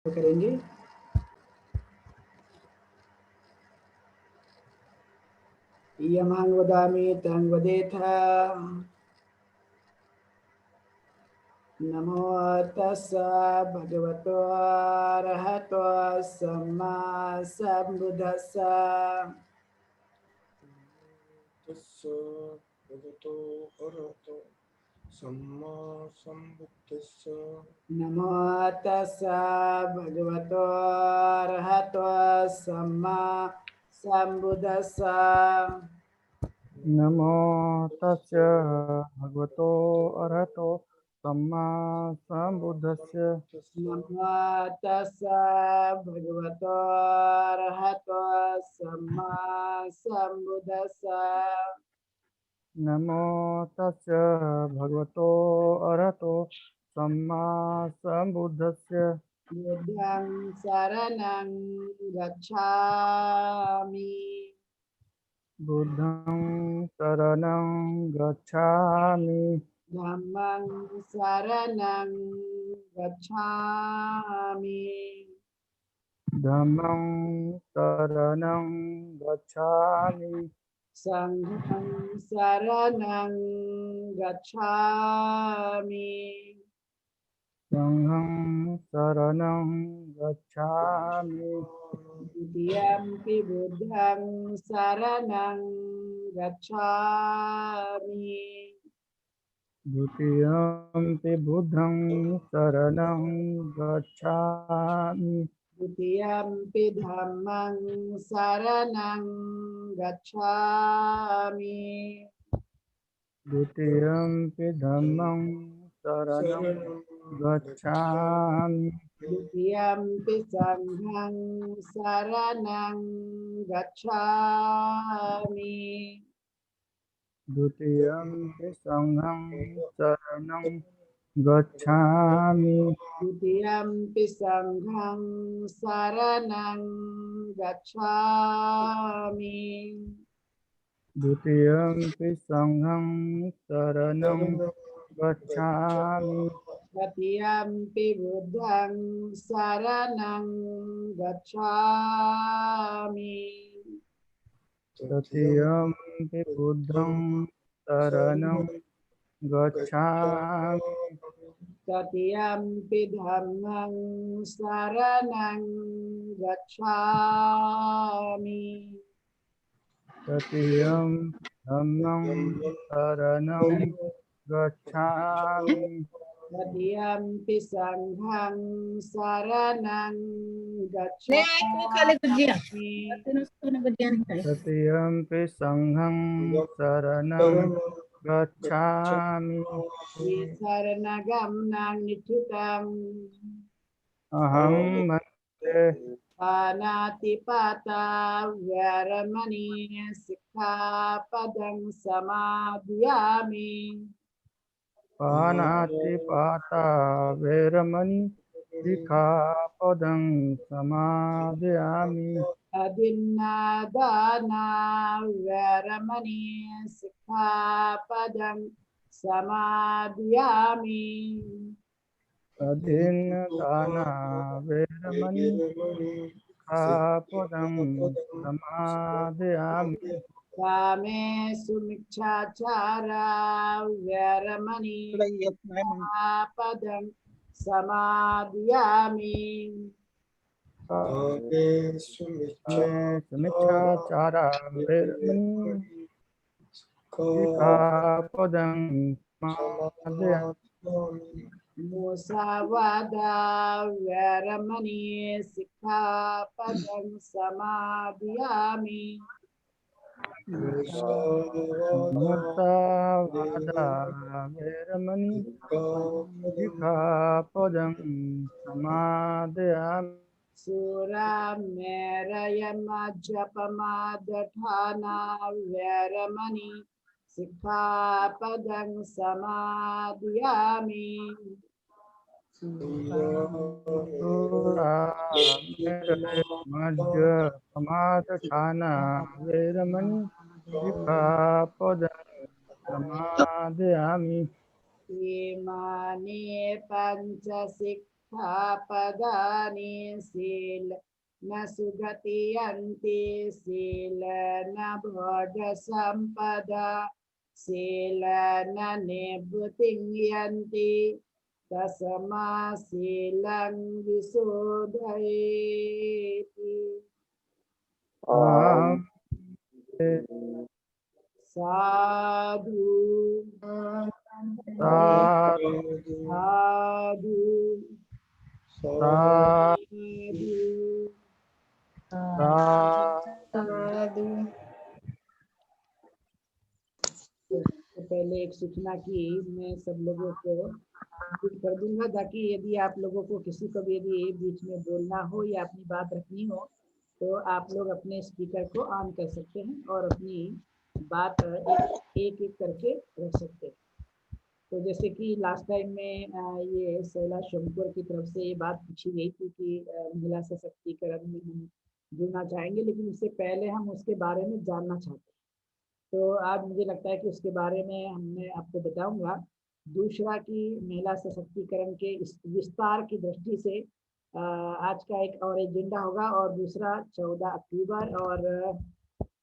करेंगे। यमं वदामि तं वदेथ। नमो तस्स भगवतो अरहतो सम्मा सम्बुद्धस्स। तस्य भगवतो अरहतो सम्मा सम्बुद्धस्य। नमो तस्स भगवतो अरहतो सम्मा सम्बुद्धस्स। नमो तस्य भगवतो अरहतो सम्मा सम्बुद्धस्य। नमो तस्स भगवतो अरहतो सम्मा सम्बुद्धस्स। नमो तस्य भगवतो अरहतो सम्मा सम्बुद्धस्य। बुद्धं शरणं गच्छामि। बुद्धं शरणं गच्छामि। धम्मं शरणं गच्छामि। धम्मं शरणं गच्छामि। संघं शरणं गच्छामि। संघं शरणं गच्छामि। द्वितीयंपि बुद्धं शरणं गच्छामि। द्वितीयंपि बुद्धं शरणं गच्छामि। द्वितीयंपि धम्मं शरणं गच्छामि। द्वितीयंपि धम्मं शरणं शरणं गच्छामि। द्वितीयंपि संघं शरणं गच्छामि। द्वितीयंपि संघं शरणं गच्छामि। द्वितीयंपि संघं शरणं गच्छामि। द्वितीयंपि संघं शरणं गच्छामि। तृतीयंपि बुद्धं शरणं गच्छामि। तृतीयंपि बुद्धं शरणं गच्छामि। तृतीयंपि धम्मं शरणं गच्छामि। तृतीयं धम्मं शरणं गच्छामि। तृतीयंपि संघं शरणं ले आई को खाले गुजिया गच्छामि। तेरे उसको ने गुजिया नहीं खाई तृतीयंपि संघं शरणं गच्छामि। शरणगमनं नित्युतम् अहं मन्ये पानातिपाता वैरमणि सिक्खापदं समादयामि। पानातिपाता वैरमणि सिक्खापदं समादयामि। अदिन्नादाना वैरमणि सिक्खापदं समादयामि। अधीनदाना वैरमणि सिक्खापदं समादयामि। कामेषु मिच्छाचारा वैरमणि सिक्खापदं समादयामि। समीक्षाचारा वैरमणि सिक्खापदं समादयामि। मुसावादा वैरमणि सिक्खापदं समादयामि। मुसावादा वैरमणि सिक्खापदं समादयामि। सुरामेरयमज्जपमादठाना वैरमणि सिक्खापदं समादयामि। मज्ज समादठाना वैरमणि सिक्खापदं समादयामि। इमानि पञ्चसिक्खापदानि सिक्खापदानि शील न सुगतियन्ति शील न भोज संपदा शील न निभृतिं यन्ति तस्मा शीलं विशोधयेति। साधु साधु साधु। तो पहले एक सूचना की मैं सब लोगों को कर दूंगा, ताकि यदि आप लोगों को किसी को भी यदि बीच में बोलना हो या अपनी बात रखनी हो तो आप लोग अपने स्पीकर को ऑन कर सकते हैं और अपनी बात एक एक करके रख सकते हैं। तो जैसे कि लास्ट टाइम में ये शैला शंकर की तरफ से ये बात पूछी गई थी कि महिला सशक्तिकरण में हम जुड़ना चाहेंगे, लेकिन उससे पहले हम उसके बारे में जानना चाहते हैं। तो आज मुझे लगता है कि उसके बारे में हमने आपको बताऊंगा। दूसरा कि महिला सशक्तिकरण के इस विस्तार की दृष्टि से आज का एक और एजेंडा होगा, और दूसरा 14 अक्टूबर और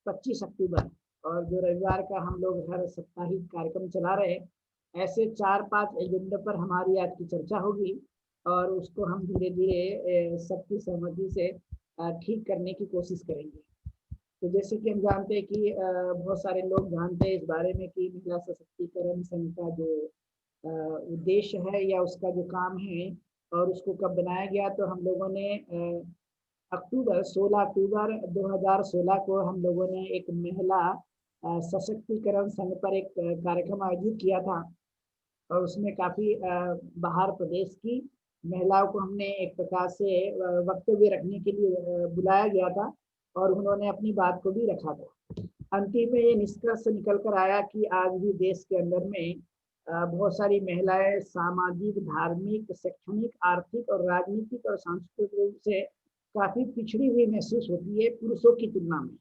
25 अक्टूबर और जो रविवार का हम लोग हर साप्ताहिक कार्यक्रम चला रहे हैं, ऐसे 4-5 एजेंडे पर हमारी आज की चर्चा होगी और उसको हम धीरे धीरे सबकी सहमति से ठीक करने की कोशिश करेंगे। तो जैसे कि हम जानते हैं कि बहुत सारे लोग जानते हैं इस बारे में कि महिला सशक्तिकरण संघ का जो उद्देश्य है या उसका जो काम है और उसको कब बनाया गया। तो हम लोगों ने 16 अक्टूबर 2016 को हम लोगों ने एक महिला सशक्तिकरण संघ पर एक कार्यक्रम आयोजित किया था, और उसमें काफ़ी बाहर प्रदेश की महिलाओं को हमने एक प्रकार से वक्तव्य रखने के लिए बुलाया गया था और उन्होंने अपनी बात को भी रखा था। अंतिम में ये निष्कर्ष निकल कर आया कि आज भी देश के अंदर में बहुत सारी महिलाएं सामाजिक, धार्मिक, शैक्षणिक, आर्थिक और राजनीतिक और सांस्कृतिक रूप से काफ़ी पिछड़ी हुई महसूस होती है पुरुषों की तुलना में।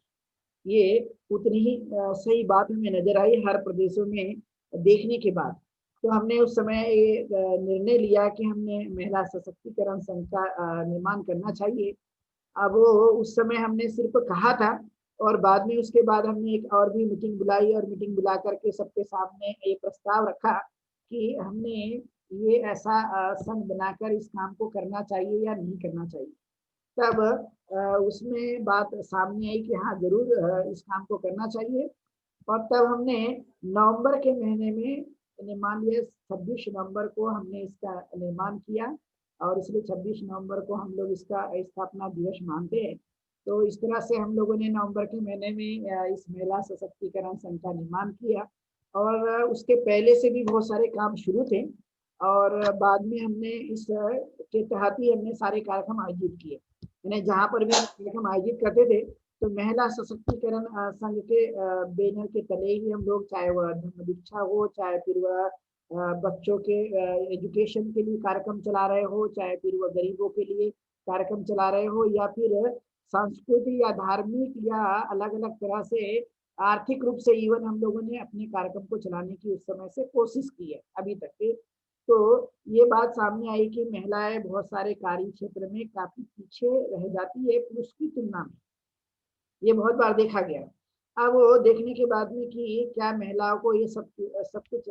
ये उतनी ही सही बात हमें नजर आई हर प्रदेशों में देखने के बाद। तो हमने उस समय ये निर्णय लिया कि हमने महिला सशक्तिकरण संघ का निर्माण करना चाहिए। अब वो उस समय हमने सिर्फ कहा था और बाद में उसके बाद हमने एक और भी मीटिंग बुलाई और मीटिंग बुला करके सबके सामने ये प्रस्ताव रखा कि हमने ये ऐसा संघ बनाकर इस काम को करना चाहिए या नहीं करना चाहिए। तब उसमें बात सामने आई कि हाँ जरूर इस काम को करना चाहिए। और तब हमने नवंबर के महीने में मान लिया 26 नवंबर को हमने इसका निर्माण किया, और इसलिए 26 नवंबर को हम लोग इसका स्थापना दिवस मानते हैं। तो इस तरह से हम लोगों ने नवंबर के महीने में इस महिला सशक्तिकरण संघ का निर्माण किया, और उसके पहले से भी बहुत सारे काम शुरू थे और बाद में हमने इस के तहत ही हमने सारे कार्यक्रम आयोजित किए। यानी जहाँ पर भी कार्यक्रम आयोजित करते थे तो महिला सशक्तिकरण संघ के बैनर के तले ही हम लोग, चाहे वह धर्म दीक्षा हो, चाहे फिर वह बच्चों के एजुकेशन के लिए कार्यक्रम चला रहे हो, चाहे फिर वह गरीबों के लिए कार्यक्रम चला रहे हो, या फिर सांस्कृतिक या धार्मिक या अलग अलग तरह से आर्थिक रूप से इवन हम लोगों ने अपने कार्यक्रम को चलाने की उस समय से कोशिश की है अभी तक के। तो ये बात सामने आई कि महिलाएं बहुत सारे कार्य क्षेत्र में काफी पीछे रह जाती है पुरुष की तुलना में। ये बहुत बार देखा गया। अब वो देखने के बाद में कि क्या महिलाओं को ये सब कुछ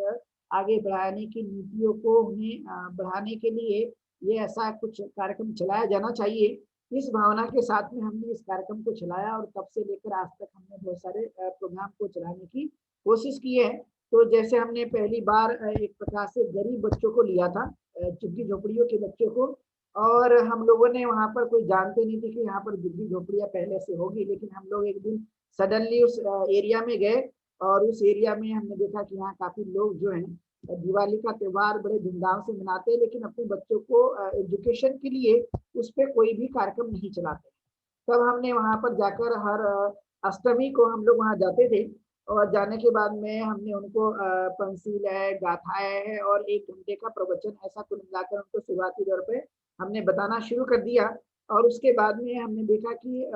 आगे बढ़ाने की नीतियों को उन्हें बढ़ाने के लिए ये ऐसा कुछ कार्यक्रम चलाया जाना चाहिए। इस भावना के साथ में हमने इस कार्यक्रम को चलाया और तब से लेकर आज तक हमने बहुत सारे प्रोग्राम को चलाने की कोशिश की है। तो जैसे हमने पहली बार एक प्रकार से गरीब बच्चों को लिया था, झुग्गी झोपड़ियों के बच्चों को, और हम लोगों ने वहाँ पर कोई जानते नहीं थे कि यहाँ पर झुग्गी झोपड़ियाँ पहले से होगी, लेकिन हम लोग एक दिन सडनली उस एरिया में गए और उस एरिया में हमने देखा कि यहाँ काफी लोग जो हैं दिवाली का त्यौहार बड़े धूमधाम से मनाते हैं, लेकिन अपने बच्चों को एजुकेशन के लिए उस पर कोई भी कार्यक्रम नहीं चलाते। तब हमने वहाँ पर जाकर हर अष्टमी को हम लोग वहाँ जाते थे, और जाने के बाद में हमने उनको पंसील है, गाथाएं है और 1 घंटे का प्रवचन ऐसा कुल मिलाकर उनको शुरुआती दौर पे हमने बताना शुरू कर दिया। और उसके बाद में हमने देखा कि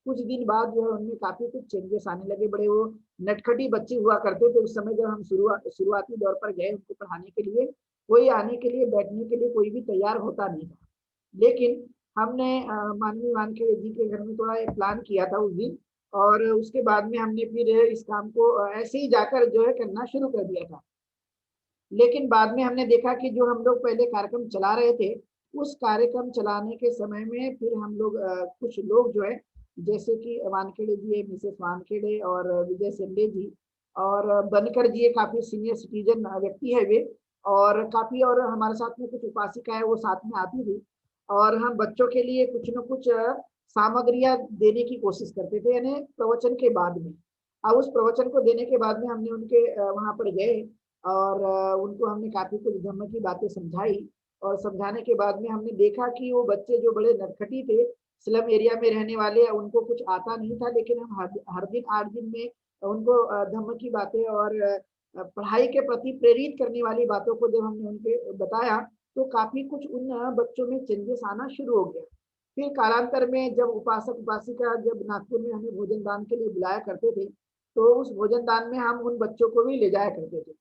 कुछ दिन बाद जो है उनमें काफी कुछ चेंजेस आने लगे। बड़े वो नटखटी बच्चे हुआ करते थे उस समय जब हम शुरुआती दौर पर गए उनको पढ़ाने के लिए। कोई आने के लिए बैठने के लिए कोई भी तैयार होता नहीं था। लेकिन हमने माननीय वानखेड़े जी के घर में थोड़ा एक प्लान किया था उस दिन, और उसके बाद में हमने फिर इस काम को ऐसे ही जाकर जो है करना शुरू कर दिया था। लेकिन बाद में हमने देखा कि जो हम लोग पहले कार्यक्रम चला रहे थे, उस कार्यक्रम चलाने के समय में फिर हम लोग कुछ लोग जो है, जैसे कि वानखेड़े जी है, मिसेस वानखेड़े और विजय सिंधे जी और बनकर जी, काफी सीनियर सिटीजन व्यक्ति है वे, और काफी, और हमारे साथ में कुछ उपासिका है वो साथ में आती थी, और हम बच्चों के लिए कुछ न कुछ सामग्रियां देने की कोशिश करते थे, यानी प्रवचन के बाद में। अब उस प्रवचन को देने के बाद में हमने उनके वहां पर गए और उनको हमने काफी कुछ धर्म की बातें समझाई, और समझाने के बाद में हमने देखा कि वो बच्चे जो बड़े नटखटी थे, स्लम एरिया में रहने वाले, उनको कुछ आता नहीं था, लेकिन हम हर दिन 8 दिन में उनको धर्म की बातें और पढ़ाई के प्रति प्रेरित करने वाली बातों को जब हमने उनके बताया, तो काफी कुछ उन बच्चों में चेंजेस आना शुरू हो गया। फिर कालांतर में जब उपासक उपासिका जब नागपुर में हमें भोजन दान के लिए बुलाया करते थे, तो उस भोजन दान में हम उन बच्चों को भी ले जाया करते थे।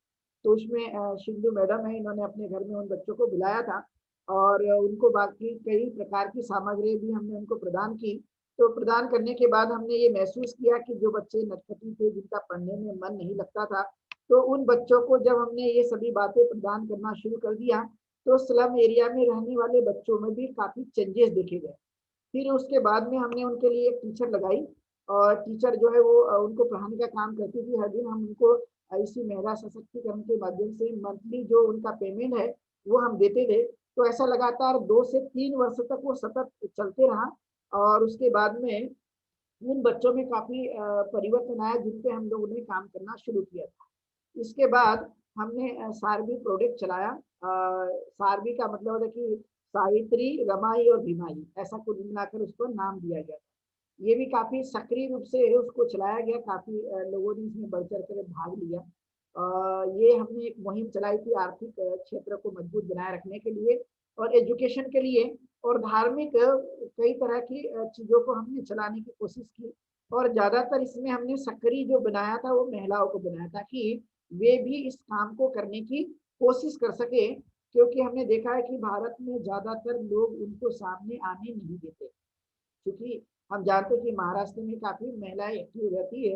तो उसमें सिंधु मैडम है, इन्होंने अपने घर में उन बच्चों को बुलाया था, और उनको बाकी कई प्रकार की सामग्री भी हमने उनको प्रदान की। तो प्रदान करने के बाद हमने ये महसूस किया कि जो बच्चे नटखटी थे, जिनका पढ़ने में मन नहीं लगता था, तो उन बच्चों को जब हमने ये सभी बातें प्रदान करना शुरू कर दिया, तो स्लम एरिया में रहने वाले बच्चों में भी काफी चेंजेस देखे गए। फिर उसके बाद में हमने उनके लिए एक टीचर लगाई, और टीचर जो है वो उनको पढ़ाने का काम करती थी। हर दिन हम उनको इसी महिला सशक्तिकरण के माध्यम से मंथली जो उनका पेमेंट है वो हम देते थे। तो ऐसा लगातार 2 से 3 वर्ष तक वो सतत चलते रहा, और उसके बाद में उन बच्चों में काफी परिवर्तन आया, जिन पे हम लोगों ने काम करना शुरू किया था। इसके बाद हमने सारबी प्रोडक्ट चलाया। सारबी का मतलब है कि सावित्री, रमाई और भीमाई, ऐसा कुल मिलाकर उसको नाम दिया गया। ये भी काफी सक्रिय रूप से उसको चलाया गया, काफी लोगों ने इसमें बढ़ चढ़ कर भाग लिया। ये हमने एक मुहिम चलाई थी आर्थिक क्षेत्र को मजबूत बनाए रखने के लिए, और एजुकेशन के लिए, और धार्मिक कई तरह की चीजों को हमने चलाने की कोशिश की। और ज्यादातर इसमें हमने सक्रिय जो बनाया था वो महिलाओं को बनाया, ताकि वे भी इस काम को करने की कोशिश कर सके, क्योंकि हमने देखा है कि भारत में ज्यादातर लोग उनको सामने आने नहीं देते। क्योंकि हम जानते हैं कि महाराष्ट्र में काफी महिलाएं एक्टिव रहती है,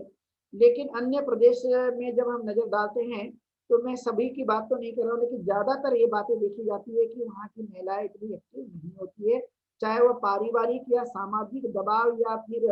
लेकिन अन्य प्रदेश में जब हम नजर डालते हैं, तो मैं सभी की बात तो नहीं कर रहा हूँ, लेकिन ज्यादातर ये बातें देखी जाती है कि वहाँ की महिलाएं इतनी एक्टिव नहीं होती है, चाहे वह पारिवारिक या सामाजिक दबाव या फिर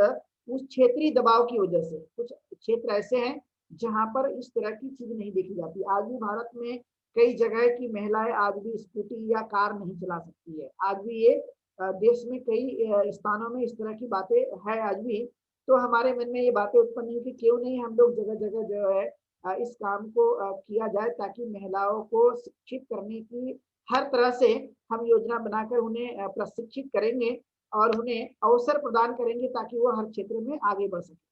उस क्षेत्रीय दबाव की वजह से। कुछ क्षेत्र ऐसे हैं जहाँ पर इस तरह की चीज नहीं देखी जाती। आज भी भारत में कई जगह की महिलाएं आज भी स्कूटी या कार नहीं चला सकती है। आज भी ये देश में कई स्थानों में इस तरह की बातें है आज भी। तो हमारे मन में ये बातें उत्पन्न हुई कि क्यों नहीं हम लोग जगह जगह जो है इस काम को किया जाए, ताकि महिलाओं को शिक्षित करने की हर तरह से हम योजना बनाकर उन्हें प्रशिक्षित करेंगे, और उन्हें अवसर प्रदान करेंगे, ताकि वो हर क्षेत्र में आगे बढ़ सके।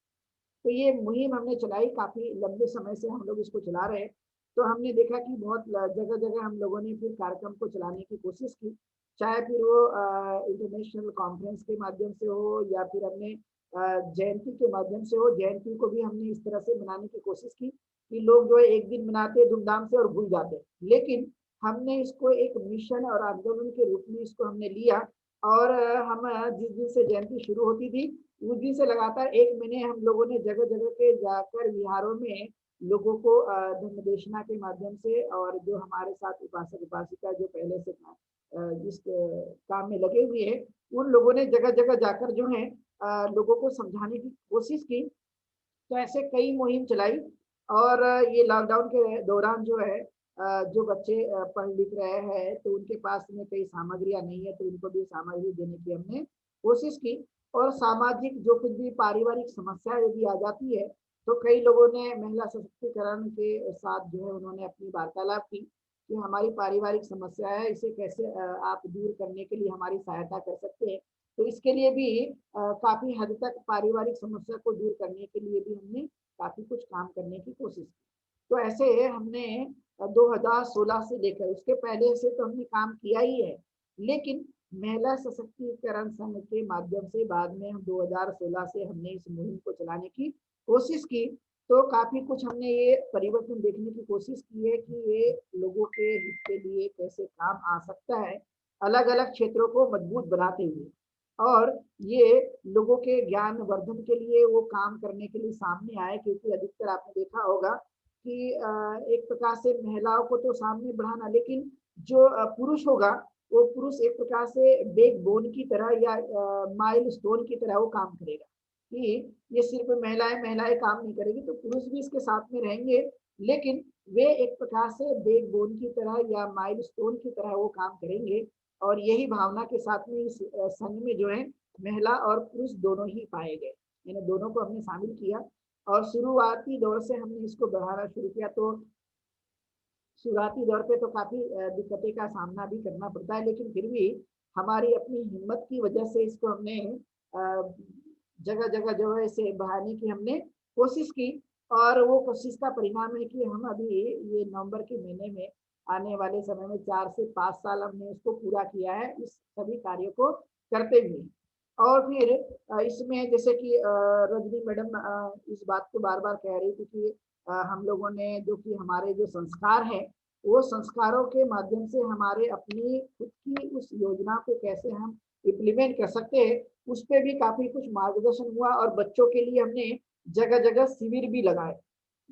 तो ये मुहिम हमने चलाई, काफी लंबे समय से हम लोग इसको चला रहे हैं। तो हमने देखा कि बहुत जगह जगह हम लोगों ने फिर कार्यक्रम को चलाने की कोशिश की, चाहे फिर वो इंटरनेशनल कॉन्फ्रेंस के माध्यम से हो, या फिर हमने जयंती के माध्यम से हो। जयंती को भी हमने इस तरह से मनाने की कोशिश की कि लोग जो है एक दिन मनाते धूमधाम से और भूल जाते, लेकिन हमने इसको एक मिशन और आंदोलन के रूप में इसको हमने लिया। और हम जिस दिन से जयंती शुरू होती थी, उस दिन से लगातार 1 महीने हम लोगों ने जगह जगह के जाकर विहारों में लोगों को धर्मदेशना के माध्यम से, और जो हमारे साथ उपासक उपासिका जो पहले से जिस काम में लगे हुए हैं, उन लोगों ने जगह जगह जाकर जो है लोगों को समझाने की कोशिश की। तो ऐसे कई मुहिम चलाई। और ये लॉकडाउन के दौरान जो है जो बच्चे पढ़ लिख रहे हैं, तो उनके पास में कई सामग्रियां नहीं है, तो उनको भी सामग्री देने की हमने कोशिश की। और सामाजिक जो कुछ भी पारिवारिक समस्या यदि आ जाती है, तो कई लोगों ने महिला सशक्तिकरण के साथ जो है उन्होंने अपनी वार्तालाप की कि हमारी पारिवारिक समस्या है, इसे कैसे आप दूर करने के लिए हमारी सहायता कर सकते हैं। तो इसके लिए भी काफी हद तक पारिवारिक समस्या को दूर करने के लिए भी हमने काफी कुछ काम करने की कोशिश की। तो ऐसे हमने 2016 से लेकर उसके पहले से तो हमने काम किया ही है, लेकिन महिला सशक्तिकरण संघ के माध्यम से बाद में हम 2016 से हमने इस मुहिम को चलाने की कोशिश की। तो काफी कुछ हमने ये परिवर्तन देखने की कोशिश की है कि ये लोगों के हित के लिए कैसे काम आ सकता है, अलग अलग क्षेत्रों को मजबूत बनाते हुए। और ये लोगों के ज्ञान वर्धन के लिए वो काम करने के लिए सामने आए, क्योंकि अधिकतर आपने देखा होगा कि एक प्रकार से महिलाओं को तो सामने बढ़ाना, लेकिन जो पुरुष होगा वो पुरुष एक प्रकार से बैकबोन की तरह या माइलस्टोन की तरह वो काम करेगा, कि ये सिर्फ महिलाएं महिलाएं काम नहीं करेगी तो पुरुष भी इसके साथ में रहेंगे, लेकिन वे एक प्रकार से बैकबोन की तरह या माइलस्टोन की तरह वो काम करेंगे। और यही भावना के साथ में इस संघ में जो है महिला और पुरुष दोनों ही पाए गए, यानी दोनों को हमने शामिल किया। और शुरुआती दौर से हमने इसको बढ़ाना शुरू किया, तो शुरुआती दौर पे तो काफी दिक्कतें का सामना भी करना पड़ता है, लेकिन फिर भी हमारी अपनी हिम्मत की वजह से इसको हमने जगह जगह जो है इसे बढ़ाने की हमने कोशिश की। और वो कोशिश का परिणाम है कि हम अभी ये नवंबर के महीने में आने वाले समय में 4 से 5 साल हमने इसको पूरा किया है, इस सभी कार्यों को करते हुए। और फिर इसमें जैसे कि रजनी मैडम इस बात को बार बार कह रही थी कि हम लोगों ने जो कि हमारे जो संस्कार है वो संस्कारों के माध्यम से हमारे अपनी खुद की उस योजना को कैसे हम इम्प्लीमेंट कर सकते हैं, उस पर भी काफी कुछ मार्गदर्शन हुआ। और बच्चों के लिए हमने जगह जगह शिविर भी लगाए,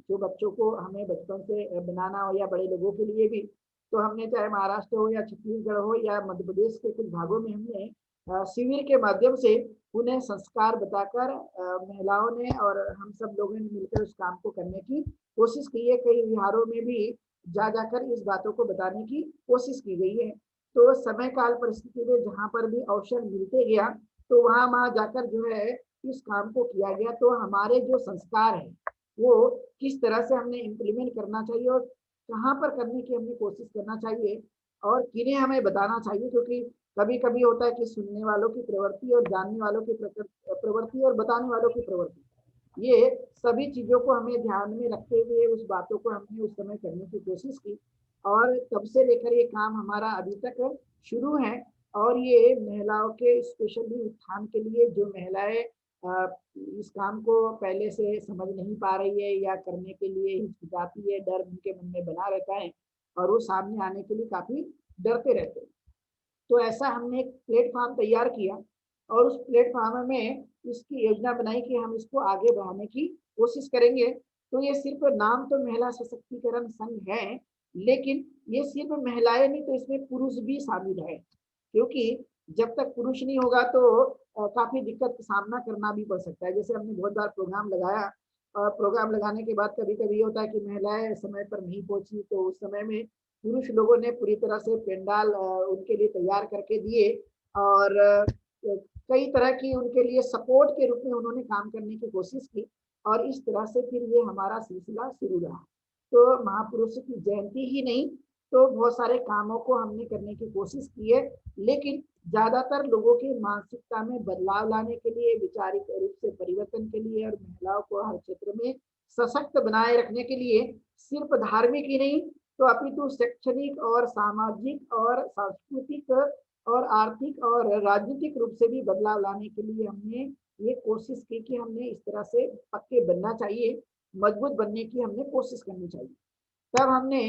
जो बच्चों को हमें बचपन से बनाना हो, या बड़े लोगों के लिए भी। तो हमने चाहे महाराष्ट्र हो या छत्तीसगढ़ हो या मध्य प्रदेश के कुछ भागों में हमने शिविर के माध्यम से उन्हें संस्कार बताकर महिलाओं ने और हम सब लोगों ने मिलकर उस काम को करने की कोशिश की है। कई विहारों में भी जा जाकर इस बातों को बताने की कोशिश की गई है। तो समय काल परिस्थिति में जहाँ पर भी अवसर मिलते गया तो वहाँ जाकर जो है इस काम को किया गया। तो हमारे जो संस्कार है वो किस तरह से हमने इम्प्लीमेंट करना चाहिए और कहाँ पर करने की हमने कोशिश करना चाहिए और किन्हें हमें बताना चाहिए, क्योंकि कभी कभी होता है कि सुनने वालों की प्रवृत्ति और जानने वालों की प्रवृत्ति और बताने वालों की प्रवृत्ति, ये सभी चीजों को हमें ध्यान में रखते हुए उस बातों को हमने उस समय करने की कोशिश की। और तब से लेकर ये काम हमारा अभी तक शुरू है। और ये महिलाओं के स्पेशली उत्थान के लिए, जो महिलाएं इस काम को पहले से समझ नहीं पा रही है या करने के लिए हिचकिचाती है, डर उनके मन में बना रहता है और वो सामने आने के लिए काफी डरते रहते हैं। तो ऐसा हमने एक प्लेटफॉर्म तैयार किया और उस प्लेटफॉर्म में इसकी योजना बनाई कि हम इसको आगे बढ़ाने की कोशिश करेंगे। तो ये सिर्फ नाम तो महिला सशक्तिकरण संघ है, लेकिन ये सिर्फ महिलाएं नहीं, तो इसमें पुरुष भी शामिल है, क्योंकि जब तक पुरुष नहीं होगा तो काफी दिक्कत का सामना करना भी पड़ सकता है। जैसे हमने बहुत बार प्रोग्राम लगाया और प्रोग्राम लगाने के बाद कभी कभी होता है कि महिलाएं समय पर नहीं पहुंची, तो उस समय में पुरुष लोगों ने पूरी तरह से पंडाल उनके लिए तैयार करके दिए और कई तरह की उनके लिए सपोर्ट के रूप में उन्होंने काम करने की कोशिश की। और इस तरह से फिर ये हमारा सिलसिला शुरू रहा। तो महापुरुषों की जयंती ही नहीं, तो बहुत सारे कामों को हमने करने की कोशिश की है, लेकिन ज्यादातर लोगों की मानसिकता में बदलाव लाने के लिए, वैचारिक रूप से परिवर्तन के लिए और महिलाओं को हर क्षेत्र में सशक्त बनाए रखने के लिए सिर्फ धार्मिक ही नहीं तो अपितु शैक्षणिक और सामाजिक और सांस्कृतिक और आर्थिक और राजनीतिक रूप से भी बदलाव लाने के लिए हमने ये कोशिश की कि हमने इस तरह से पक्के बनना चाहिए, मजबूत बनने की हमने कोशिश करनी चाहिए। तब हमने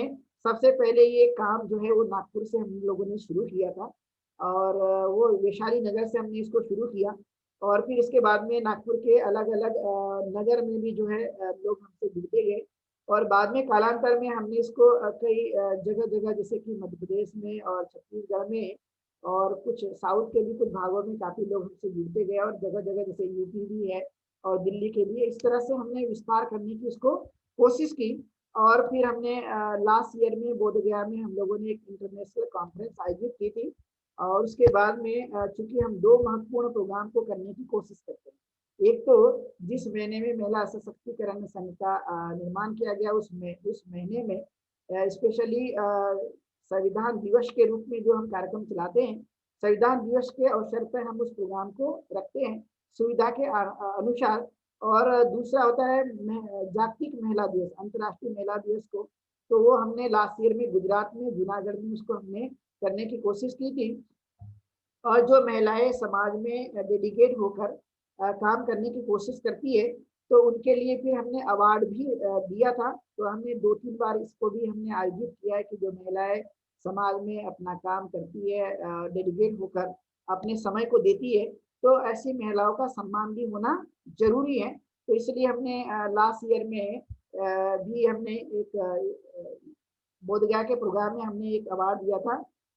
सबसे पहले ये काम जो है वो नागपुर से हम लोगों ने शुरू किया था और वो वैशाली नगर से हमने इसको शुरू किया। और फिर इसके बाद में नागपुर के अलग अलग नगर में भी जो है लोग हमसे जुड़ते गए और बाद में कालांतर में हमने इसको कई जगह जगह जैसे कि मध्य प्रदेश में और छत्तीसगढ़ में और कुछ साउथ के भी कुछ भागों में काफी लोग हमसे जुड़ते गए और जगह जगह जैसे यूपी भी है और दिल्ली के भी, इस तरह से हमने विस्तार करने की इसको कोशिश की। और फिर हमने लास्ट ईयर में बोधगया में हम लोगों ने एक इंटरनेशनल कॉन्फ्रेंस आयोजित की थी। और उसके बाद में चूंकि हम दो महत्वपूर्ण प्रोग्राम को करने की कोशिश करते हैं, एक तो जिस महीने में महिला सशक्तिकरण संघ का निर्माण किया गया उस महीने में स्पेशली संविधान दिवस के रूप में जो हम कार्यक्रम चलाते हैं, संविधान दिवस के अवसर पर हम उस प्रोग्राम को रखते हैं सुविधा के अनुसार। और दूसरा होता है जागतिक महिला दिवस, अंतर्राष्ट्रीय महिला दिवस को, तो वो हमने लास्ट ईयर में गुजरात में जूनागढ़ में उसको हमने करने की कोशिश की थी। और जो महिलाएं समाज में डेडिकेट होकर काम करने की कोशिश करती है तो उनके लिए फिर हमने अवार्ड भी दिया था। तो हमने 2-3 बार इसको भी हमने आयोजित किया है कि जो महिलाएं समाज में अपना काम करती है, डेडिकेट होकर अपने समय को देती है, तो ऐसी महिलाओं का सम्मान भी होना जरूरी है। तो इसलिए हमने लास्ट ईयर में भी हमने एक बोधगया के प्रोग्राम में हमने एक अवार्ड दिया था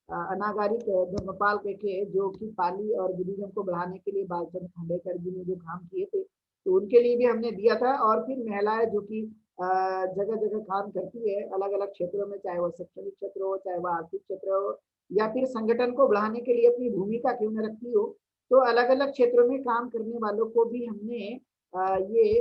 अनागारिक धर्मपाल के, जो कि पाली और बुद्धिज्म को बढ़ाने के लिए बालचंद्र खांडेकर जी ने जो काम किए थे, तो उनके लिए भी हमने दिया था। और फिर महिलाएं जो कि जगह जगह काम करती है अलग अलग क्षेत्रों में, चाहे वो शैक्षणिक क्षेत्र हो, चाहे वो आर्थिक क्षेत्र हो, या फिर संगठन को बढ़ाने के लिए अपनी भूमिका क्यों न रखती हो, तो अलग अलग क्षेत्रों में काम करने वालों को भी हमने ये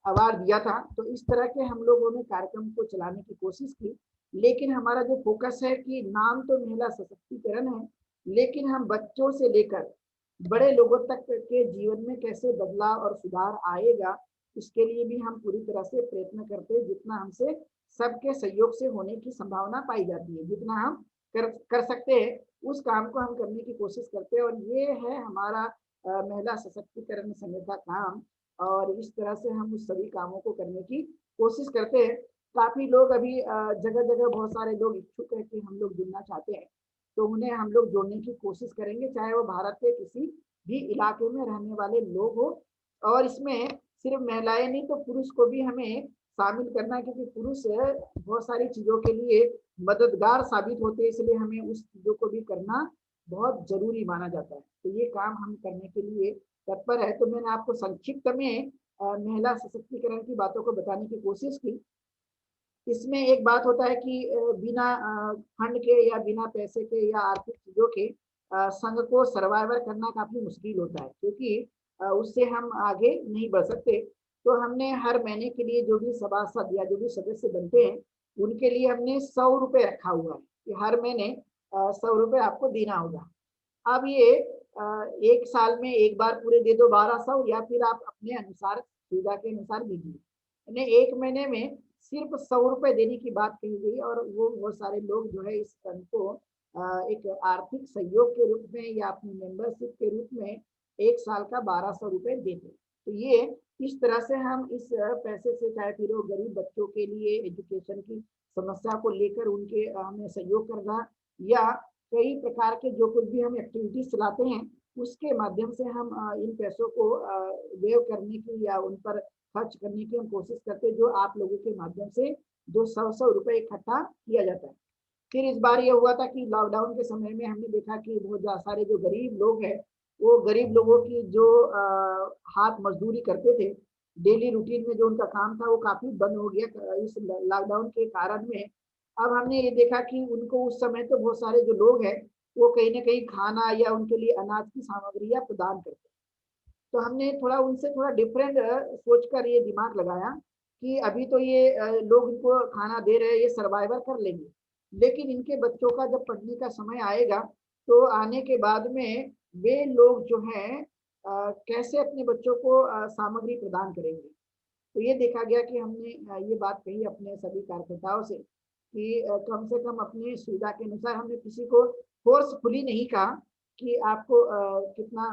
अवार्ड दिया था। तो इस तरह के हम लोगों ने कार्यक्रम को चलाने की कोशिश की। लेकिन हमारा जो फोकस है कि नाम तो महिला सशक्तिकरण है, लेकिन हम बच्चों से लेकर बड़े लोगों तक के जीवन में कैसे बदलाव और सुधार आएगा, इसके लिए भी हम पूरी तरह से प्रयत्न करते हैं। जितना हमसे सबके सहयोग से होने की संभावना पाई जाती है, जितना हम कर सकते हैं उस काम को हम करने की कोशिश करते हैं। और ये है हमारा महिला सशक्तिकरण संघ का काम। और इस तरह से हम उस सभी कामों को करने की कोशिश करते हैं। काफी लोग अभी जगह जगह बहुत सारे लोग इच्छुक है कि हम लोग जुड़ना चाहते हैं, तो उन्हें हम लोग जोड़ने की कोशिश करेंगे, चाहे वो भारत के किसी भी इलाके में रहने वाले लोग हो। और इसमें सिर्फ महिलाएं नहीं तो पुरुष को भी हमें शामिल करना है, क्योंकि पुरुष बहुत सारी चीजों के लिए मददगार साबित होते हैं, इसलिए हमें उस चीजों को भी करना बहुत जरूरी माना जाता है। तो ये काम हम करने के लिए तत्पर है। तो मैंने आपको संक्षिप्त में महिला सशक्तिकरण की बातों को बताने की कोशिश की। इसमें एक बात होता है कि बिना फंड के या बिना पैसे के या आर्थिक चीजों के संघ को सर्वाइवर करना काफी मुश्किल होता है, क्योंकि उससे हम आगे नहीं बढ़ सकते। तो हमने हर महीने के लिए जो भी सभासद या जो भी सदस्य बनते हैं, उनके लिए हमने 100 रुपए रखा हुआ है कि हर महीने 100 रुपए आपको देना होगा। अब ये एक साल में एक बार पूरे दे दो 1200, या फिर आप अपने अनुसार सुविधा के अनुसार दीजिए। एक महीने में सिर्फ 100 रुपए देने की बात कही गई, और वो बहुत सारे लोग जो है इस फंड को एक आर्थिक सहयोग के रूप में या अपनी मेंबरशिप के रूप में एक साल का 1200 रुपए देते। तो ये इस तरह से हम इस पैसे से, चाहे फिर वो गरीब बच्चों के लिए एजुकेशन की समस्या को लेकर उनके हमें सहयोग करना, या कई प्रकार के जो कुछ भी हम एक्टिविटीज चलाते हैं उसके माध्यम से हम इन पैसों को व्यय करने की या उन पर खर्च करने की हम कोशिश करते हैं, जो आप लोगों के माध्यम से जो 100 रुपए इकट्ठा किया जाता है। फिर इस बार ये हुआ था कि लॉकडाउन के समय में हमने देखा कि बहुत सारे जो गरीब लोग हैं, वो गरीब लोगों की जो हाथ मजदूरी करते थे, डेली रूटीन में जो उनका काम था वो काफी बंद हो गया इस लॉकडाउन के कारण में। अब हमने ये देखा कि उनको उस समय तो बहुत सारे जो लोग हैं वो कहीं ना कहीं खाना या उनके लिए अनाज की सामग्रियां प्रदान करते। तो हमने थोड़ा उनसे थोड़ा डिफरेंट सोचकर ये दिमाग लगाया कि अभी तो ये लोग इनको खाना दे रहे हैं, ये सर्वाइवर कर लेंगे, लेकिन इनके बच्चों का जब पढ़ने का समय आएगा तो आने के बाद में वे लोग जो हैं कैसे अपने बच्चों को सामग्री प्रदान करेंगे। तो ये देखा गया कि हमने ये बात कही अपने सभी कार्यकर्ताओं से कि कम से कम अपनी सुविधा के अनुसार, हमने किसी को फोर्सफुली नहीं कहा कि आपको कितना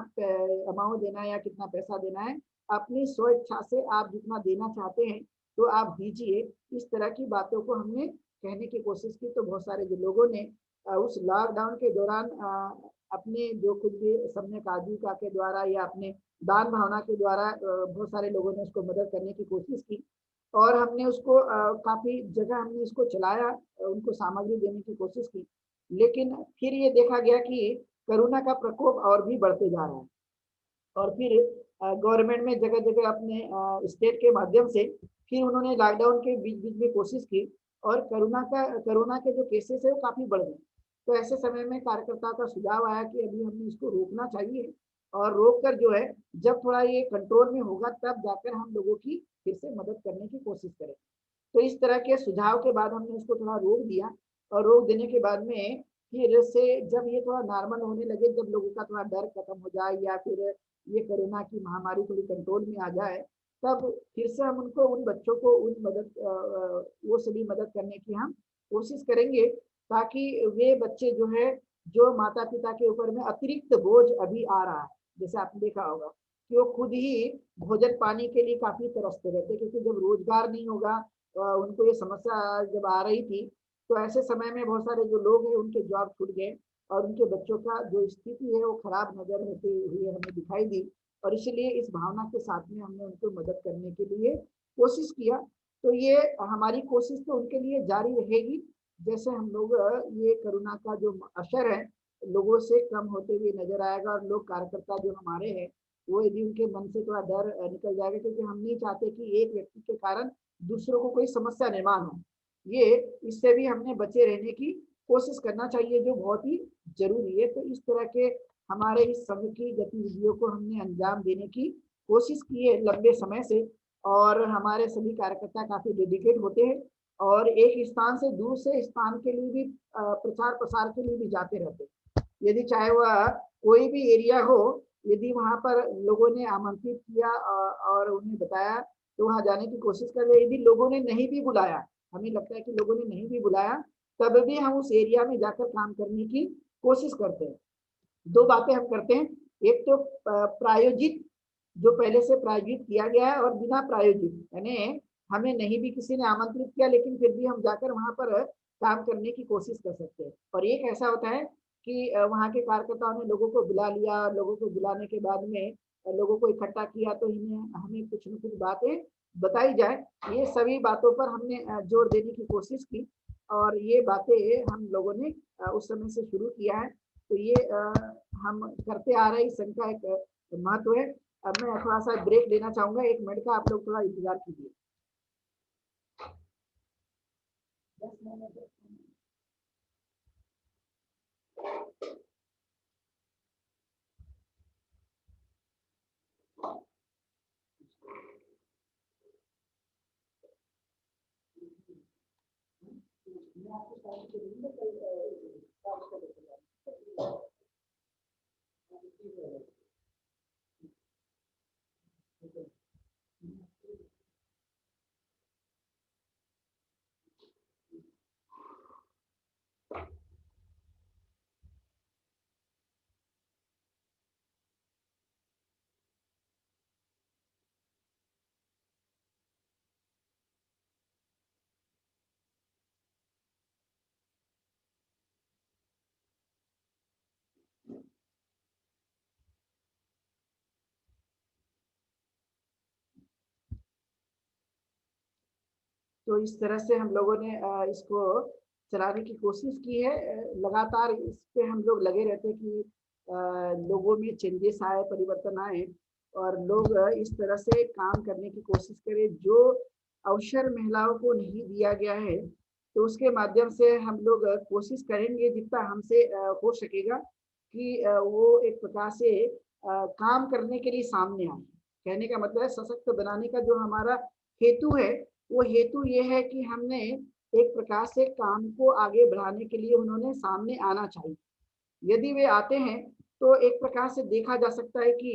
अमाउंट देना है या कितना पैसा देना है। अपनी स्वेच्छा से आप जितना देना चाहते हैं तो आप दीजिए। इस तरह की बातों को हमने कहने की कोशिश की। तो बहुत सारे जो लोगों ने उस लॉकडाउन के दौरान अपने जो कुछ भी सबने आजीविका के द्वारा या अपने दान भावना के द्वारा बहुत सारे लोगों ने उसको मदद करने की कोशिश की, और हमने उसको काफी जगह हमने इसको चलाया, उनको सामग्री देने की कोशिश की। लेकिन फिर ये देखा गया कि कोरोना का प्रकोप और भी बढ़ते जा रहा है, और फिर गवर्नमेंट में जगह जगह अपने स्टेट के माध्यम से फिर उन्होंने लॉकडाउन के बीच बीच में कोशिश की, और कोरोना के जो केसेस है वो काफी बढ़ गए। तो ऐसे समय में कार्यकर्ताओं का सुझाव आया कि अभी हमने इसको रोकना चाहिए, और रोक कर जो है जब थोड़ा ये कंट्रोल में होगा तब जाकर हम लोगों की फिर से मदद करने की कोशिश करें। तो इस तरह के सुझाव के बाद हमने उसको थोड़ा रोक दिया, और रोक देने के बाद में फिर से जब ये थोड़ा नॉर्मल होने लगे, जब लोगों का थोड़ा डर खत्म हो जाए या फिर ये कोरोना की महामारी थोड़ी कंट्रोल में आ जाए, तब फिर से हम उनको, उन बच्चों को उन मदद वो सभी मदद करने की हम कोशिश करेंगे, ताकि वे बच्चे जो है, जो माता पिता के ऊपर में अतिरिक्त बोझ अभी आ रहा है, जैसे आपने देखा होगा कि वो खुद ही भोजन पानी के लिए काफी तरसते रहते, क्योंकि जब रोजगार नहीं होगा, उनको ये समस्या जब आ रही थी, तो ऐसे समय में बहुत सारे जो लोग हैं उनके जॉब छूट गए और उनके बच्चों का जो स्थिति है वो खराब नजर होते हुए हमें दिखाई दी। और इसलिए इस भावना के साथ में हमने उनको मदद करने के लिए कोशिश किया। तो ये हमारी कोशिश तो उनके लिए जारी रहेगी, जैसे हम लोग ये कोरोना का जो असर है लोगों से कम होते हुए नजर आएगा, और लोग कार्यकर्ता जो हमारे हैं वो यदि उनके मन से थोड़ा डर निकल जाएगा, क्योंकि हम नहीं चाहते कि एक व्यक्ति के कारण दूसरों को कोई समस्या निर्माण हो। ये इससे भी हमने बचे रहने की कोशिश करना चाहिए, जो बहुत ही जरूरी है। तो इस तरह के हमारे इस संघ की गतिविधियों को हमने अंजाम देने की कोशिश की है लंबे समय से, और हमारे सभी कार्यकर्ता काफी डेडिकेट होते हैं और एक स्थान से दूसरे स्थान के लिए भी प्रचार प्रसार के लिए भी जाते रहते हैं। यदि चाहे वह कोई भी एरिया हो, यदि वहां पर लोगों ने आमंत्रित किया और उन्हें बताया तो वहां जाने की कोशिश कर रहे। यदि लोगों ने नहीं भी बुलाया, हमें लगता है कि लोगों ने नहीं भी बुलाया, तब भी हम उस एरिया में जाकर काम करने की कोशिश करते हैं। दो बातें हम करते हैं, एक तो प्रायोजित, जो पहले से प्रायोजित किया गया है, और बिना प्रायोजित, यानी हमें नहीं भी किसी ने आमंत्रित किया लेकिन फिर भी हम जाकर वहां पर काम करने की कोशिश कर सकते हैं। और एक ऐसा होता है कि वहां के कार्यकर्ताओं ने लोगों को बुला लिया, लोगों को बुलाने के बाद में लोगों को इकट्ठा किया तो इन्हें हमें कुछ न कुछ बातें बताई जाए। ये सभी बातों पर हमने जोर देने की कोशिश की, और ये बातें हम लोगों ने उस समय से शुरू किया है। तो ये हम करते आ रहे इस संघ का एक महत्व है। अब मैं थोड़ा सा ब्रेक लेना चाहूंगा, 1 मिनट का, आप लोग थोड़ा इंतजार कीजिए। 10 मिनट। तो इस तरह से हम लोगों ने इसको चलाने की कोशिश की है। लगातार इस पे हम लोग लगे रहते हैं कि लोगों में चेंजेस आए, परिवर्तन आए, और लोग इस तरह से काम करने की कोशिश करें। जो अवसर महिलाओं को नहीं दिया गया है, तो उसके माध्यम से हम लोग कोशिश करेंगे जितना हमसे हो सकेगा कि वो एक प्रकार से काम करने के लिए सामने आए। कहने का मतलब है, सशक्त बनाने का जो हमारा हेतु है, वो हेतु ये है कि हमने एक प्रकार से काम को आगे बढ़ाने के लिए उन्होंने सामने आना चाहिए। यदि वे आते हैं तो एक प्रकार से देखा जा सकता है कि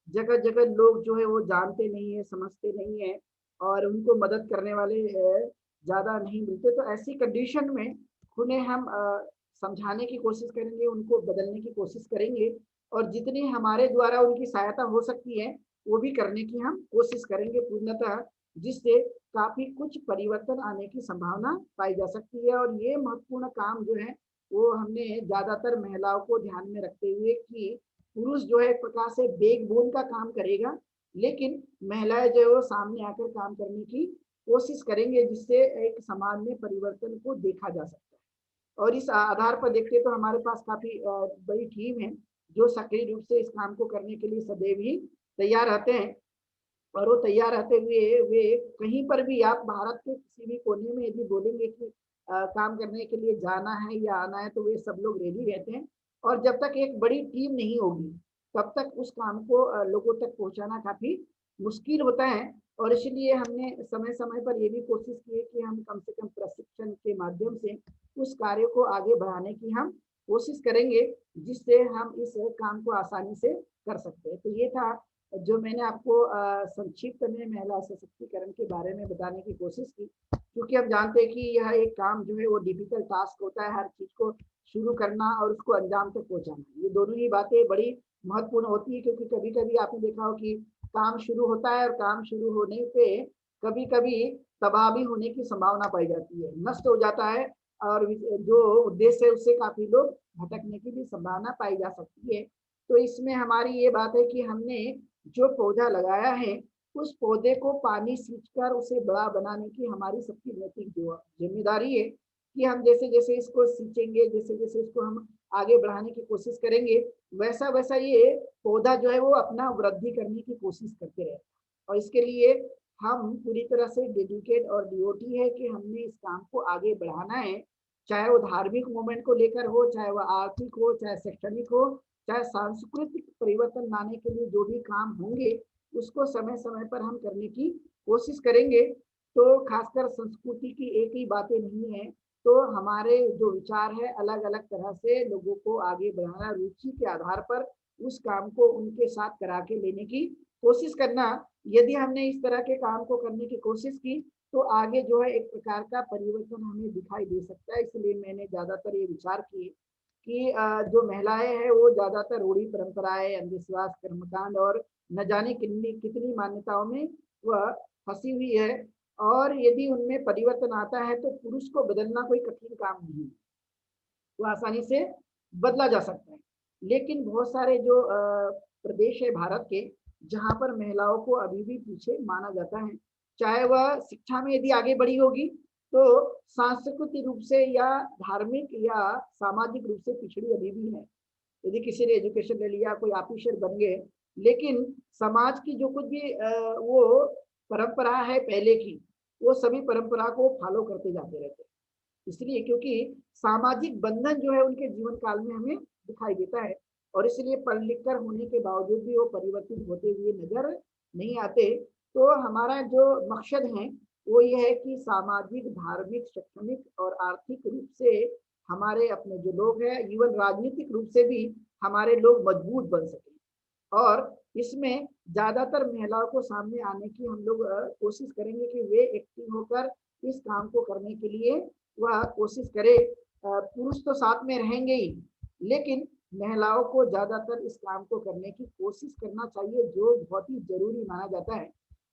जगह जगह लोग जो है वो जानते नहीं है, समझते नहीं है, और उनको मदद करने वाले ज्यादा नहीं मिलते। तो ऐसी कंडीशन में उन्हें हम समझाने की कोशिश करेंगे, उनको बदलने की कोशिश करेंगे, और जितनी हमारे द्वारा उनकी सहायता हो सकती है वो भी करने की हम कोशिश करेंगे पूर्णतः, जिससे काफी कुछ परिवर्तन आने की संभावना पाई जा सकती है। और ये महत्वपूर्ण काम जो है वो हमने ज्यादातर महिलाओं को ध्यान में रखते हुए कि पुरुष जो है एक प्रकार से बैकबोन का काम करेगा, लेकिन महिलाएं जो है वो सामने आकर काम करने की कोशिश करेंगे, जिससे एक समाज में परिवर्तन को देखा जा सकता है। और इस आधार पर देखते तो हमारे पास काफी बड़ी टीम है जो सक्रिय रूप से इस काम को करने के लिए सदैव ही तैयार रहते हैं। और वो तैयार रहते हुए वे कहीं पर भी, आप भारत के किसी भी कोने में यदि बोलेंगे कि काम करने के लिए जाना है या आना है, तो वे सब लोग रेडी रहते हैं। और जब तक एक बड़ी टीम नहीं होगी तब तक उस काम को लोगों तक पहुंचाना काफी मुश्किल होता है। और इसलिए हमने समय समय पर ये भी कोशिश की है कि हम कम से कम प्रशिक्षण के माध्यम से उस कार्य को आगे बढ़ाने की हम कोशिश करेंगे, जिससे हम इस काम को आसानी से कर सकते हैं। तो ये था जो मैंने आपको संक्षिप्त में महिला सशक्तिकरण के बारे में बताने की कोशिश की, क्योंकि हम जानते हैं कि यह एक काम जो है वो डिफिकल्ट टास्क होता है, हर चीज को शुरू करना और उसको अंजाम तक पहुंचाना। ये दोनों ही बातें बड़ी महत्वपूर्ण होती है, क्योंकि कभी कभी आपने देखा हो कि काम शुरू होता है और काम शुरू होने पे कभी कभी तबाही होने की संभावना पाई जाती है, नष्ट हो जाता है, और जो उद्देश्य है उससे काफी लोग भटकने की भी संभावना पाई जा सकती है। तो इसमें हमारी ये बात है कि हमने जो पौधा लगाया है उस पौधे को पानी सींचकर उसे बड़ा बनाने की हमारी सबकी नैतिक जिम्मेदारी है, कि हम जैसे जैसे इसको सींचेंगे, जैसे जैसे इसको हम आगे बढ़ाने की कोशिश करेंगे, वैसा वैसा ये पौधा जो है वो अपना वृद्धि करने की कोशिश करते रहे। और इसके लिए हम पूरी तरह से डेडिकेट और डिवोटी है कि हमने इस काम को आगे बढ़ाना है, चाहे वो धार्मिक मूवमेंट को लेकर हो, चाहे वो आर्थिक हो, चाहे शैक्षणिक हो, चाहे सांस्कृतिक परिवर्तन लाने के लिए जो भी काम होंगे उसको समय समय पर हम करने की कोशिश करेंगे। तो खासकर संस्कृति की एक ही बातें नहीं है, तो हमारे जो विचार है अलग अलग तरह से लोगों को आगे बढ़ाना, रुचि के आधार पर उस काम को उनके साथ करा के लेने की कोशिश करना। यदि हमने इस तरह के काम को करने की कोशिश की तो आगे जो है एक प्रकार का परिवर्तन हमें दिखाई दे सकता है। इसलिए मैंने ज्यादातर ये विचार किए कि जो महिलाएं हैं वो ज्यादातर रूढ़ी परंपराएं, अंधविश्वास, कर्मकांड और न जाने कितनी कितनी मान्यताओं में वह फंसी हुई है, और यदि उनमें परिवर्तन आता है तो पुरुष को बदलना कोई कठिन काम नहीं है, वो आसानी से बदला जा सकता है। लेकिन बहुत सारे जो प्रदेश है भारत के जहाँ पर महिलाओं को अभी भी पीछे माना जाता है, चाहे वह शिक्षा में यदि आगे बढ़ी होगी तो सांस्कृतिक रूप से या धार्मिक या सामाजिक रूप से पिछड़ी अभी भी है। यदि किसी ने एजुकेशन ले लिया, कोई ऑफिसर बन गए, लेकिन समाज की जो कुछ भी वो परंपरा है पहले की, वो सभी परंपरा को फॉलो करते जाते रहते हैं। इसलिए क्योंकि सामाजिक बंधन जो है उनके जीवन काल में हमें दिखाई देता है, और इसलिए पढ़ लिख कर होने के बावजूद भी वो परिवर्तित होते हुए नजर नहीं आते। तो हमारा जो मकसद है वो ये है कि सामाजिक, धार्मिक, शैक्षणिक और आर्थिक रूप से हमारे अपने जो लोग हैं, इवन राजनीतिक रूप से भी हमारे लोग मजबूत बन सके। और इसमें ज्यादातर महिलाओं को सामने आने की हम लोग कोशिश करेंगे कि वे एक्टिव होकर इस काम को करने के लिए वह कोशिश करे। पुरुष तो साथ में रहेंगे ही, लेकिन महिलाओं को ज्यादातर इस काम को करने की कोशिश करना चाहिए, जो बहुत ही जरूरी माना जाता है।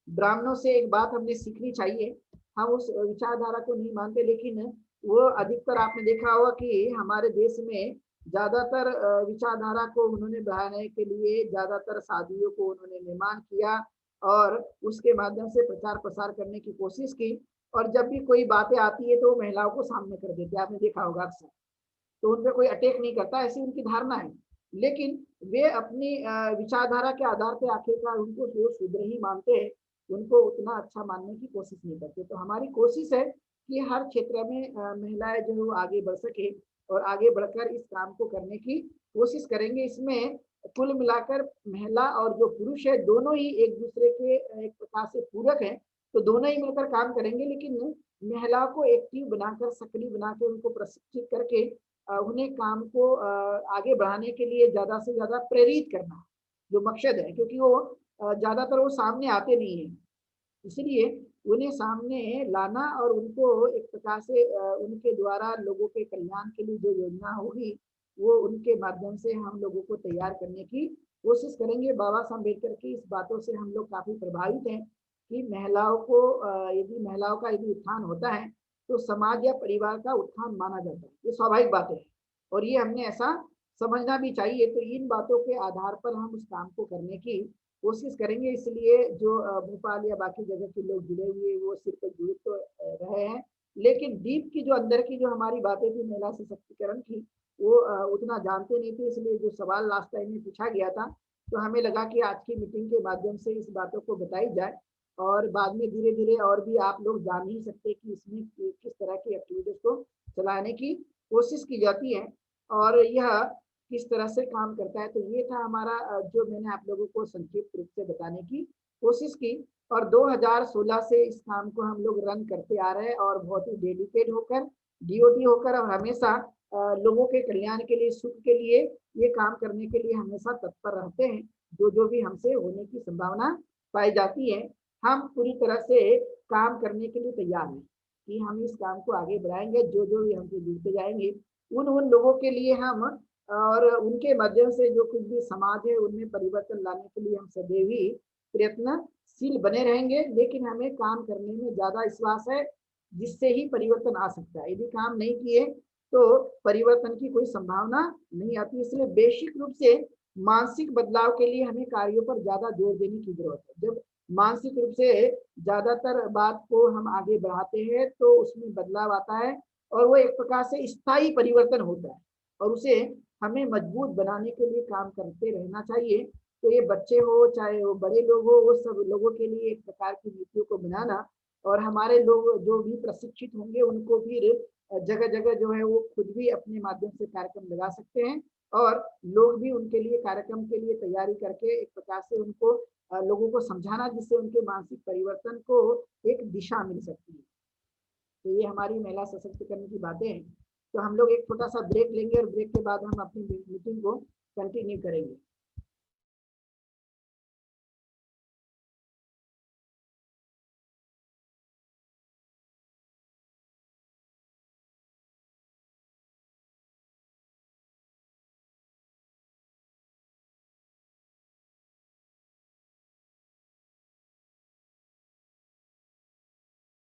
ब्राह्मणों से एक बात हमने सीखनी चाहिए, हम उस विचारधारा को नहीं मानते, लेकिन वो अधिकतर आपने देखा होगा कि हमारे देश में ज्यादातर विचारधारा को उन्होंने बढ़ाने के लिए ज्यादातर साधुओं को उन्होंने निर्माण किया और उसके माध्यम से प्रचार प्रसार करने की कोशिश की, और जब भी कोई बातें आती है तो महिलाओं को सामने कर देते हैं, आपने देखा होगा अक्सर। तो उन पर कोई अटैक नहीं करता, ऐसी उनकी धारणा है, लेकिन वे अपनी विचारधारा के आधार पर आखिरकार उनको जो शुद्र ही मानते हैं, उनको उतना अच्छा मानने की कोशिश नहीं करते। तो हमारी कोशिश है कि हर क्षेत्र में महिलाएं जो है वो आगे बढ़ सके और आगे बढ़कर इस काम को करने की कोशिश करेंगे। इसमें कुल मिलाकर महिला और जो पुरुष है दोनों ही एक दूसरे के एक प्रकार से पूरक है, तो दोनों ही मिलकर काम करेंगे, लेकिन महिलाओं को एक्टिव बनाकर, सक्रिय बनाकर, उनको प्रशिक्षित करके उन्हें काम को आगे बढ़ाने के लिए ज्यादा से ज्यादा प्रेरित करना जो मकसद है, क्योंकि वो ज्यादातर वो सामने आते नहीं है, इसलिए उन्हें सामने लाना और उनको एक प्रकार से उनके द्वारा लोगों के कल्याण के लिए जो योजना होगी वो उनके माध्यम से हम लोगों को तैयार करने की कोशिश करेंगे। बाबा साहब अम्बेडकर की इस बातों से हम लोग काफी प्रभावित हैं कि महिलाओं को यदि महिलाओं का यदि उत्थान होता है तो समाज या परिवार का उत्थान माना जाता है, ये स्वाभाविक बात है और ये हमने ऐसा समझना भी चाहिए। तो इन बातों के आधार पर हम उस काम को करने की कोशिश करेंगे। इसलिए जो भोपाल या बाकी जगह के लोग जुड़े हुए वो सिर्फ जुड़ तो रहे हैं, लेकिन डीप की जो अंदर की जो हमारी बातें थी महिला सशक्तिकरण की, वो उतना जानते नहीं थे। इसलिए जो सवाल लास्ट टाइम में पूछा गया था तो हमें लगा कि आज की मीटिंग के माध्यम से इस बातों को बताई जाए, और बाद में धीरे धीरे और भी आप लोग जान ही सकते कि इसमें किस तरह की एक्टिविटीज को चलाने की कोशिश की जाती है और यह किस तरह से काम करता है। तो ये था हमारा जो मैंने आप लोगों को संक्षिप्त रूप से बताने की कोशिश की, और 2016 से इस काम को हम लोग रन करते आ रहे हैं और बहुत ही डेडिकेट होकर, डीओटी होकर, और हमेशा लोगों के कल्याण के लिए, सुख के लिए ये काम करने के लिए हमेशा तत्पर रहते हैं। जो भी हमसे होने की संभावना पाई जाती है हम पूरी तरह से काम करने के लिए तैयार हैं कि हम इस काम को आगे बढ़ाएंगे। जो भी हमसे जुड़ते जाएंगे उन लोगों के लिए हम और उनके माध्यम से जो कुछ भी समाज है उनमें परिवर्तन लाने के लिए हम सदैव ही प्रयत्नशील बने रहेंगे, लेकिन हमें काम करने में ज्यादा विश्वास है, जिससे ही परिवर्तन आ सकता है। यदि काम नहीं किए तो परिवर्तन की कोई संभावना नहीं आती। इसलिए बेसिक रूप से मानसिक बदलाव के लिए हमें कार्यों पर ज्यादा जोर देने की जरूरत है। जब मानसिक रूप से ज्यादातर बात को हम आगे बढ़ाते हैं तो उसमें बदलाव आता है और वो एक प्रकार से स्थायी परिवर्तन होता है, और उसे हमें मजबूत बनाने के लिए काम करते रहना चाहिए। तो ये बच्चे हो चाहे वो बड़े लोग हो, वो सब लोगों के लिए एक प्रकार की नीतियों को बनाना, और हमारे लोग जो भी प्रशिक्षित होंगे उनको फिर जगह जगह जो है वो खुद भी अपने माध्यम से कार्यक्रम लगा सकते हैं, और लोग भी उनके लिए कार्यक्रम के लिए तैयारी करके एक प्रकार से उनको लोगों को समझाना, जिससे उनके मानसिक परिवर्तन को एक दिशा मिल सकती है। तो ये हमारी महिला सशक्तिकरण की बातें हैं। तो हम लोग एक छोटा सा ब्रेक लेंगे और ब्रेक के बाद हम अपनी मीटिंग को कंटिन्यू करेंगे।